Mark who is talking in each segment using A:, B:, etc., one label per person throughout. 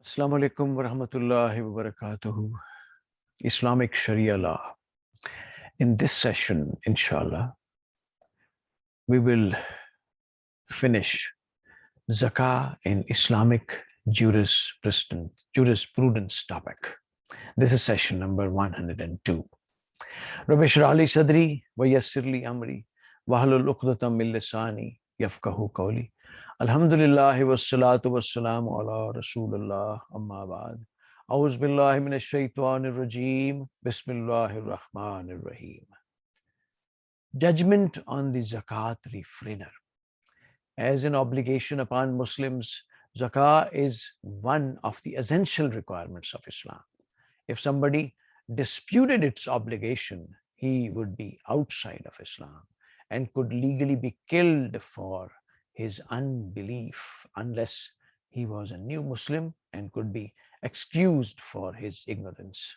A: Assalamu alaikum wa rahmatullahi wa barakatuhu. Islamic Sharia law. In this session, inshallah, we will finish zakah in Islamic jurisprudence topic. This is session number 102. Rabbi shrah li sadri wa yassir li amri wahlul uqdatam min lisani yafqahu qawli. Alhamdulillah wassalatu wassalamu ala rasulillah amma ba'd. A'udhu billahi minash shaitanir rajim. Bismillahir rahmanir rahim. Judgment on the zakat refrainer. As an obligation upon Muslims, zakah is one of the essential requirements of Islam. If somebody disputed its obligation, he would be outside of Islam and could legally be killed for his unbelief unless he was a new Muslim and could be excused for his ignorance.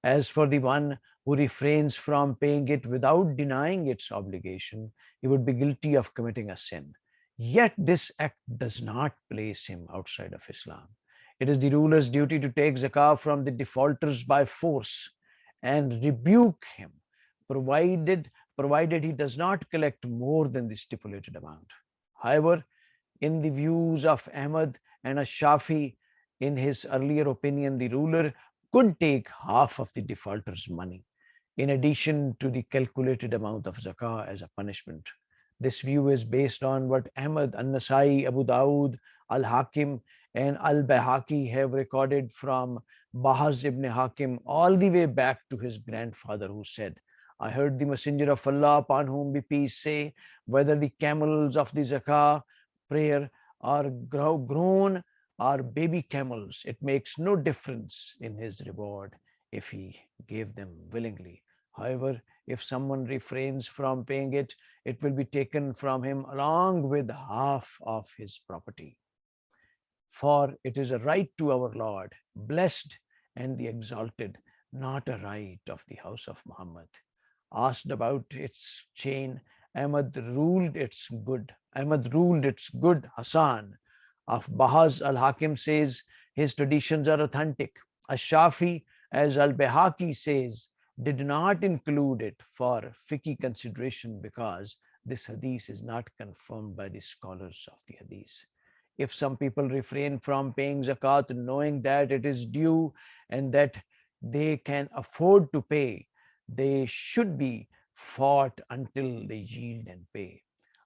A: As for the one who refrains from paying it without denying its obligation, he would be guilty of committing a sin. Yet this act does not place him outside of Islam. It is the ruler's duty to take zakah from the defaulters by force and rebuke him, provided he does not collect more than the stipulated amount. However, in the views of Ahmad and Ash-Shafi, in his earlier opinion, the ruler could take half of the defaulter's money in addition to the calculated amount of zakah as a punishment. This view is based on what Ahmad, An-Nasai, Abu Dawud, Al-Hakim, and Al-Bayhaqi have recorded from Bahaz ibn Hakim all the way back to his grandfather, who said, I heard the Messenger of Allah, upon whom be peace, say, whether the camels of the zakah prayer are grown or baby camels, it makes no difference in his reward if he gave them willingly. However, if someone refrains from paying it, it will be taken from him along with half of his property. For it is a right to our Lord, blessed and the exalted, not a right of the house of Muhammad. Asked about its chain, Ahmad ruled its good. Hassan of Bahaz al-Hakim says his traditions are authentic. Ash-Shafi, as Al-Bayhaqi says, did not include it for fiqh consideration because this hadith is not confirmed by the scholars of the hadith. If some people refrain from paying zakat knowing that it is due and that they can afford to pay, they should be fought until they yield and pay.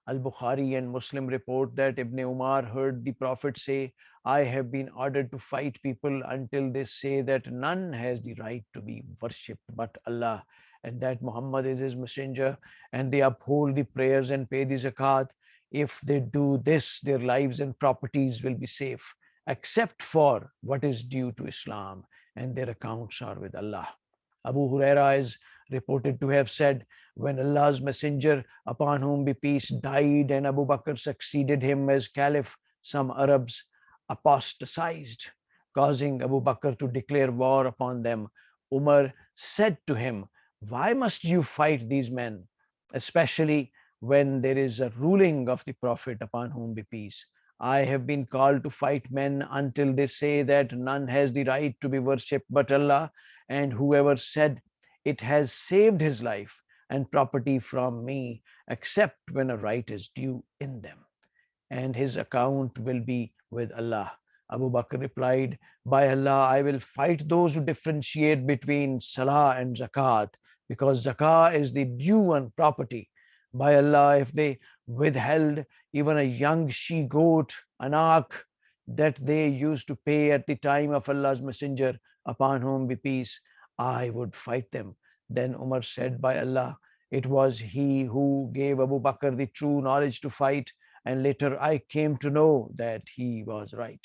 A: Al-Bukhari and Muslim report that Ibn Umar heard the Prophet say, I have been ordered to fight people until they say that none has the right to be worshipped but Allah, and that Muhammad is his messenger, and they uphold the prayers and pay the zakat. If they do this, their lives and properties will be safe, except for what is due to Islam, and their accounts are with Allah. Abu Huraira is reported to have said, when Allah's messenger, upon whom be peace, died and Abu Bakr succeeded him as caliph, some Arabs apostatized, causing Abu Bakr to declare war upon them. Umar said to him, why must you fight these men, especially when there is a ruling of the Prophet, upon whom be peace? I have been called to fight men until they say that none has the right to be worshipped but Allah, and whoever said it has saved his life and property from me, except when a right is due in them, and his account will be with Allah. Abu Bakr replied, by Allah, I will fight those who differentiate between salah and zakat, because zakah is the due on property. By Allah, if they withheld even a young she-goat, anak, that they used to pay at the time of Allah's messenger, upon whom be peace, I would fight them. Then Umar said, by Allah, it was he who gave Abu Bakr the true knowledge to fight, and later I came to know that he was right.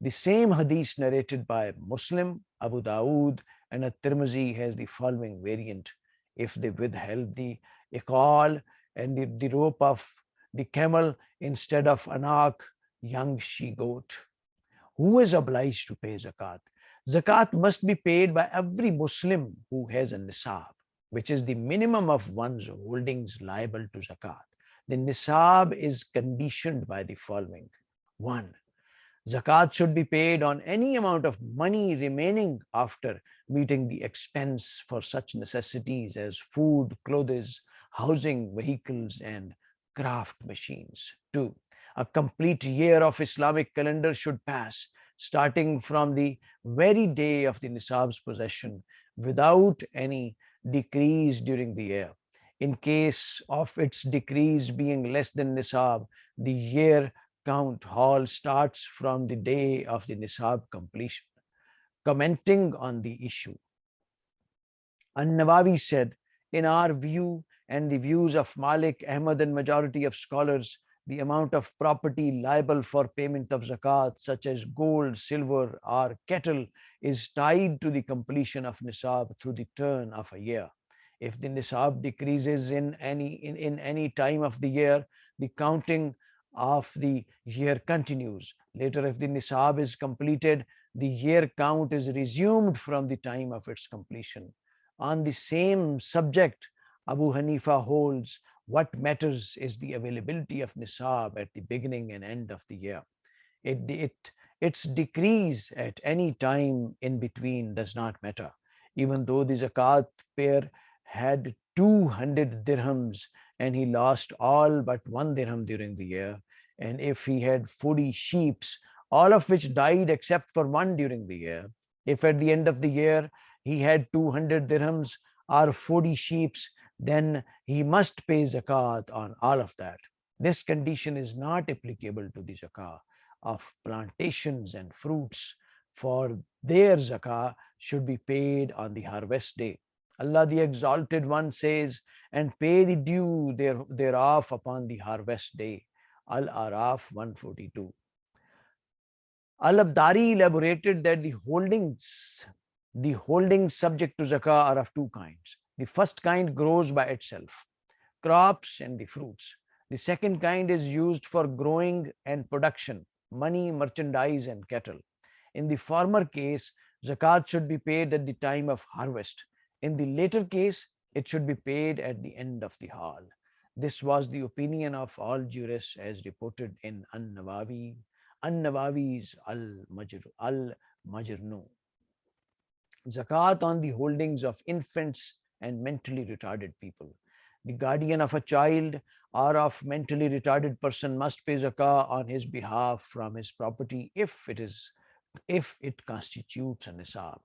A: The same hadith narrated by Muslim, Abu Dawud, and At-Tirmidhi has the following variant. If they withheld the iqal and the rope of the camel instead of anak, young she-goat, who is obliged to pay zakat? Zakat must be paid by every Muslim who has a nisab, which is the minimum of one's holdings liable to zakat. The nisab is conditioned by the following. 1. Zakat should be paid on any amount of money remaining after meeting the expense for such necessities as food, clothes, housing, vehicles, and craft machines. 2. A complete year of Islamic calendar should pass, starting from the very day of the Nisab's possession, without any decrease during the year. In case of its decrease being less than Nisab, the year count hall starts from the day of the Nisab completion. Commenting on the issue, An-Nawawi said, in our view and the views of Malik, Ahmad, and majority of scholars, the amount of property liable for payment of zakat, such as gold, silver, or cattle, is tied to the completion of nisab through the turn of a year. If the nisab decreases in any time of the year, the counting of the year continues. Later, if the nisab is completed, the year count is resumed from the time of its completion. On the same subject, Abu Hanifa holds what matters is the availability of nisab at the beginning and end of the year. Its decrease at any time in between does not matter. Even though the zakat payer had 200 dirhams and he lost all but 1 dirham during the year, and if he had 40 sheeps, all of which died except for one during the year, if at the end of the year he had 200 dirhams or 40 sheeps, then he must pay zakat on all of that. This condition is not applicable to the zakah of plantations and fruits, for their zakah should be paid on the harvest day. Allah the Exalted One says, and pay the due thereof upon the harvest day. Al-Araf 142. Al-Abdari elaborated that the holdings subject to zakah are of two kinds. The first kind grows by itself, crops and the fruits. The second kind is used for growing and production, money, merchandise, and cattle. In the former case, zakat should be paid at the time of harvest. In the later case, it should be paid at the end of the haul. This was the opinion of all jurists as reported in An-Nawawi's Al-Majnu. Zakat on the holdings of infants and mentally retarded people. The guardian of a child or of mentally retarded person must pay zakah on his behalf from his property if it constitutes a nisab.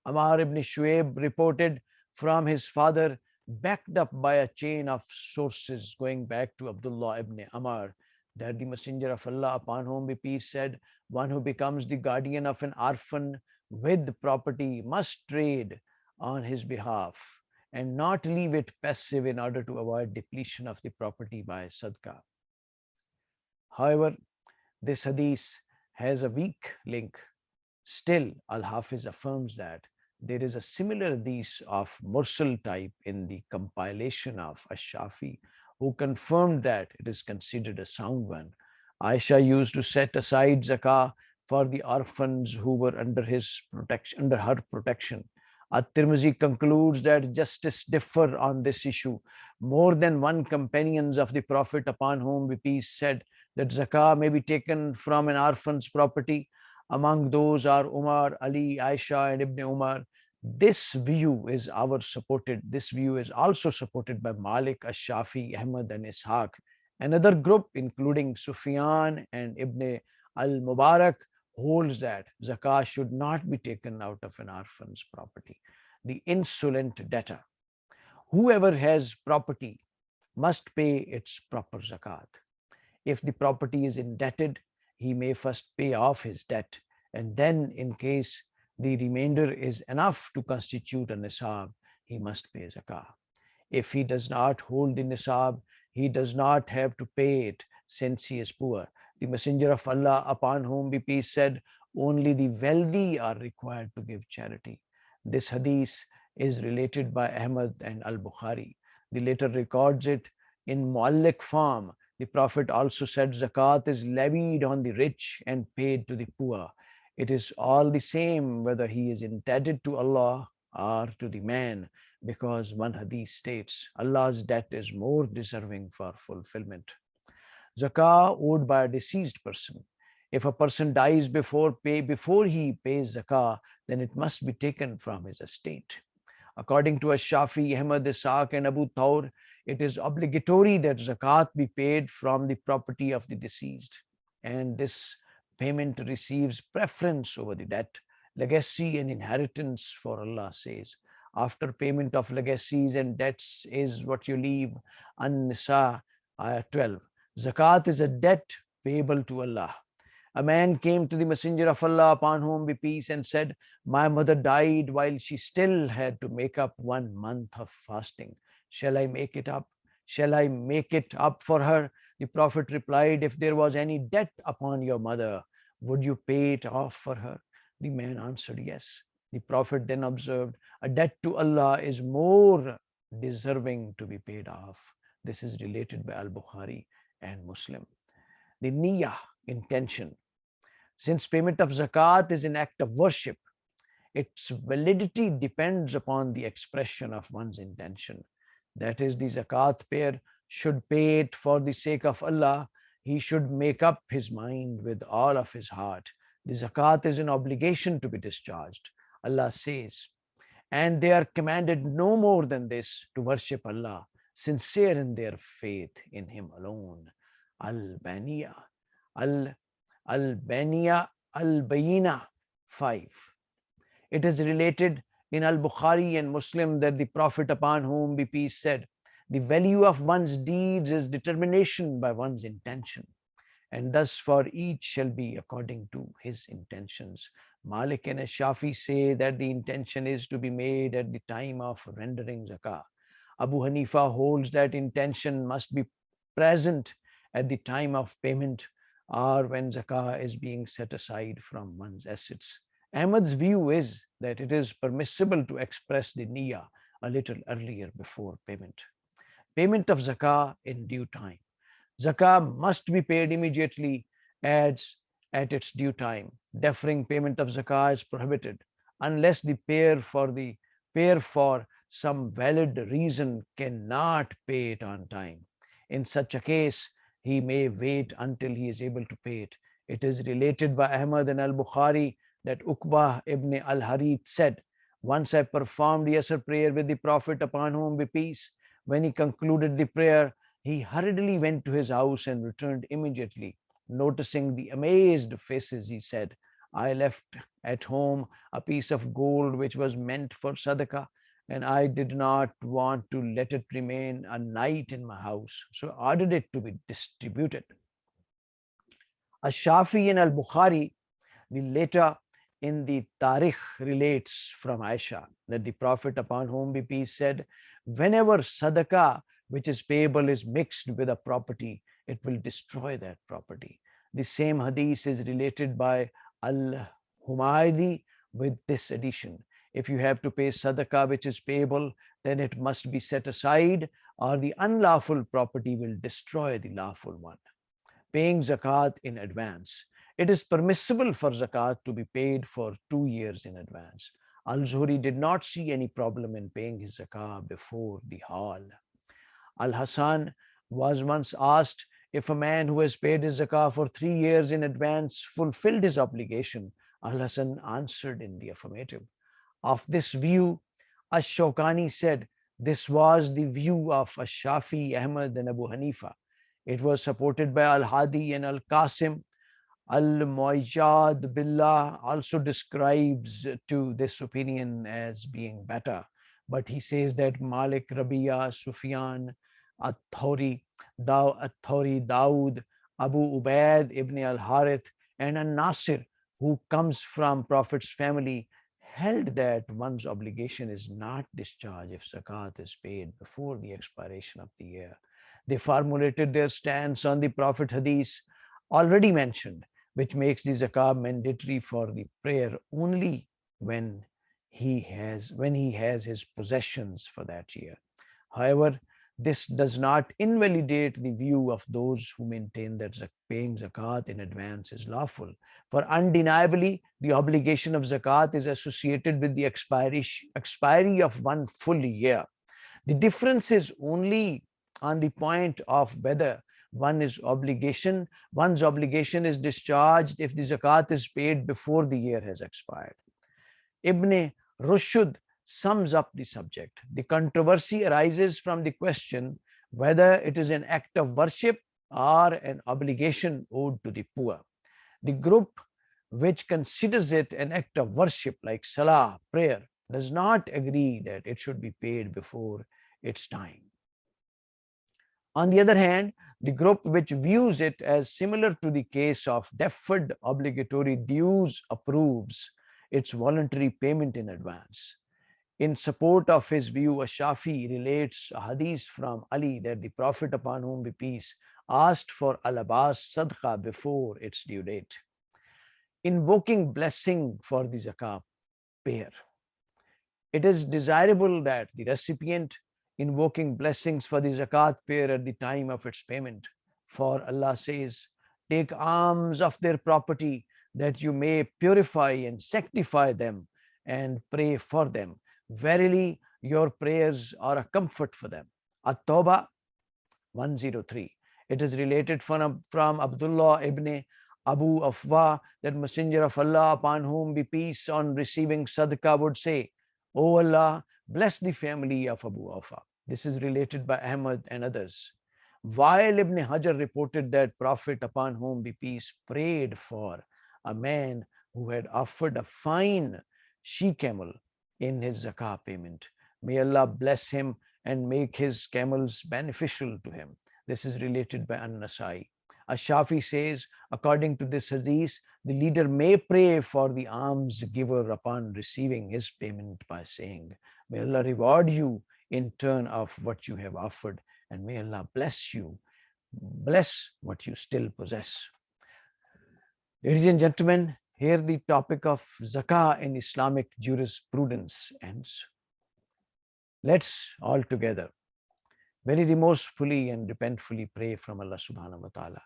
A: Amar ibn Shuaib reported from his father, backed up by a chain of sources going back to Abdullah ibn Amr, that the Messenger of Allah, upon whom be peace, said, one who becomes the guardian of an orphan with property must trade on his behalf and not leave it passive in order to avoid depletion of the property by sadaqah. However, this hadith has a weak link. Still, Al-Hafiz affirms that there is a similar hadith of Mursal type in the compilation of Ash-Shafi, who confirmed that it is considered a sound one. Aisha used to set aside zakah for the orphans who were under her protection. At-Tirmizi concludes that justice differ on this issue. More than one companions of the Prophet, upon whom be peace, said that zakah may be taken from an orphan's property. Among those are Umar, Ali, Aisha, and Ibn Umar. This view is also supported by Malik, Ash-Shafi, Ahmad, and Ishaq. Another group, including Sufyan and Ibn al-Mubarak, holds that zakah should not be taken out of an orphan's property. The insolent debtor. Whoever has property must pay its proper zakat. If the property is indebted, he may first pay off his debt, and then, in case the remainder is enough to constitute a nisab, he must pay zakah. If he does not hold the nisab, he does not have to pay it since he is poor. The Messenger of Allah, upon whom be peace, said, only the wealthy are required to give charity. This hadith is related by Ahmad and Al-Bukhari. The later records it in muallaq form. The Prophet also said zakat is levied on the rich and paid to the poor. It is all the same whether he is indebted to Allah or to the man, because one hadith states Allah's debt is more deserving for fulfillment. Zakah owed by a deceased person. If a person dies before he pays zakah, then it must be taken from his estate. According to Ash-Shafi, Ahmad Ishaq, and Abu Thawr, it is obligatory that zakat be paid from the property of the deceased, and this payment receives preference over the debt, legacy, and inheritance. For Allah says, after payment of legacies and debts is what you leave. An-Nisa, ayah 12. Zakat is a debt payable to Allah. A man came to the Messenger of Allah, upon whom be peace, and said, my mother died while she still had to make up 1 month of fasting. Shall I make it up? Shall I make it up for her? The Prophet replied, if there was any debt upon your mother, would you pay it off for her? The man answered, yes. The Prophet then observed, a debt to Allah is more deserving to be paid off. This is related by Al-Bukhari and Muslim. The niyyah, intention. Since payment of zakat is an act of worship, its validity depends upon the expression of one's intention. That is, the zakat payer should pay it for the sake of Allah. He should make up his mind with all of his heart. The zakat is an obligation to be discharged. Allah says, and they are commanded no more than this, to worship Allah, sincere in their faith in Him alone. Al-Baniya, Al-Baniya, Al-Bayina 5. It is related in Al-Bukhari and Muslim that the Prophet, upon whom be peace, said, the value of one's deeds is determination by one's intention, and thus for each shall be according to his intentions. Malik and Shafi say that the intention is to be made at the time of rendering zakah. Abu Hanifa holds that intention must be present at the time of payment or when zakah is being set aside from one's assets. Ahmad's view is that it is permissible to express the niyyah a little earlier before payment. Payment of zakah in due time. Zakah must be paid immediately as at its due time. Deferring payment of zakah is prohibited unless the payer for some valid reason cannot pay it on time. In such a case, he may wait until he is able to pay it. It is related by Ahmad and Al-Bukhari that Uqbah ibn al-Harith said, once I performed Yasr prayer with the Prophet, upon whom be peace. When he concluded the prayer, he hurriedly went to his house and returned immediately. Noticing the amazed faces, he said, I left at home a piece of gold which was meant for sadaqah, and I did not want to let it remain a night in my house, so ordered it to be distributed. Ash-Shafi and Al-Bukhari, the later in the Tarikh, relates from Aisha that the Prophet, upon whom be peace, said, whenever sadaqah which is payable is mixed with a property, it will destroy that property. The same hadith is related by Al-Humaydi with this addition. If you have to pay sadaqah which is payable, then it must be set aside, or the unlawful property will destroy the lawful one. Paying zakat in advance. It is permissible for zakat to be paid for 2 years in advance. Al-Zuhri did not see any problem in paying his zakah before the haul. Al-Hasan was once asked if a man who has paid his zakah for 3 years in advance fulfilled his obligation. Al-Hasan answered in the affirmative. Of this view, Ash-Shawkani said, this was the view of Ash-Shafi, Ahmad, and Abu Hanifa. It was supported by Al-Hadi and Al-Qasim. Al-Mu'ajjad Billah also describes to this opinion as being better, but he says that Malik, Rabi'a, Sufyan, At-Thawri, Dawood, Abu Ubaid ibn al-Harith, and An-Nasir, who comes from Prophet's family, held that one's obligation is not discharged if zakat is paid before the expiration of the year. They formulated their stance on the Prophet hadith already mentioned, which makes the zakah mandatory for the prayer only when he has his possessions for that year. However, this does not invalidate the view of those who maintain that paying zakat in advance is lawful. For undeniably, the obligation of zakat is associated with the expiry of one full year. The difference is only on the point of whether One's obligation is discharged if the zakat is paid before the year has expired. Ibn Rushd sums up the subject. The controversy arises from the question whether it is an act of worship or an obligation owed to the poor. The group which considers it an act of worship like salah, prayer, does not agree that it should be paid before its time. On the other hand, the group which views it as similar to the case of deferred obligatory dues approves its voluntary payment in advance. In support of his view, Ash-Shafi relates a hadith from Ali that the Prophet, upon whom be peace, asked for al-Abbas sadaqah before its due date, invoking blessing for the zakah payer. It is desirable that the recipient invoking blessings for the zakat payer at the time of its payment. For Allah says, take alms of their property that you may purify and sanctify them and pray for them. Verily, your prayers are a comfort for them. At-Tawbah 103. It is related from Abdullah ibn Abu Afwa that Messenger of Allah, upon whom be peace, on receiving sadaqah would say, O Allah, bless the family of Abu Afwa. This is related by Ahmad and others. While Ibn Hajar reported that Prophet, upon whom be peace, prayed for a man who had offered a fine she-camel in his zakah payment. May Allah bless him and make his camels beneficial to him. This is related by An-Nasai. Ash-Shafi says, according to this hadith, the leader may pray for the alms giver upon receiving his payment by saying, may Allah reward you in turn of what you have offered, and may Allah bless you, bless what you still possess. Ladies and gentlemen, here the topic of zakah in Islamic jurisprudence ends. Let's all together very remorsefully and repentfully pray from Allah subhanahu wa ta'ala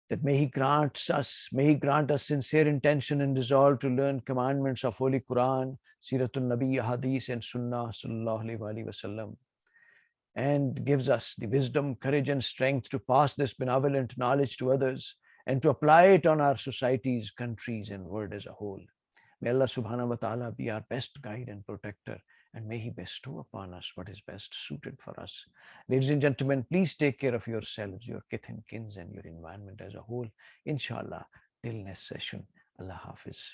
A: that may He grant us sincere intention and resolve to learn commandments of Holy Quran, Siratul Nabi, Hadith, and Sunnah sallallahu alaihi wasallam, and gives us the wisdom, courage, and strength to pass this benevolent knowledge to others and to apply it on our societies, countries, and world as a whole. May Allah subhanahu wa ta'ala be our best guide and protector, and may He bestow upon us what is best suited for us. Ladies and gentlemen, please take care of yourselves, your kith and kins, and your environment as a whole. Inshallah, till next session. Allah Hafiz.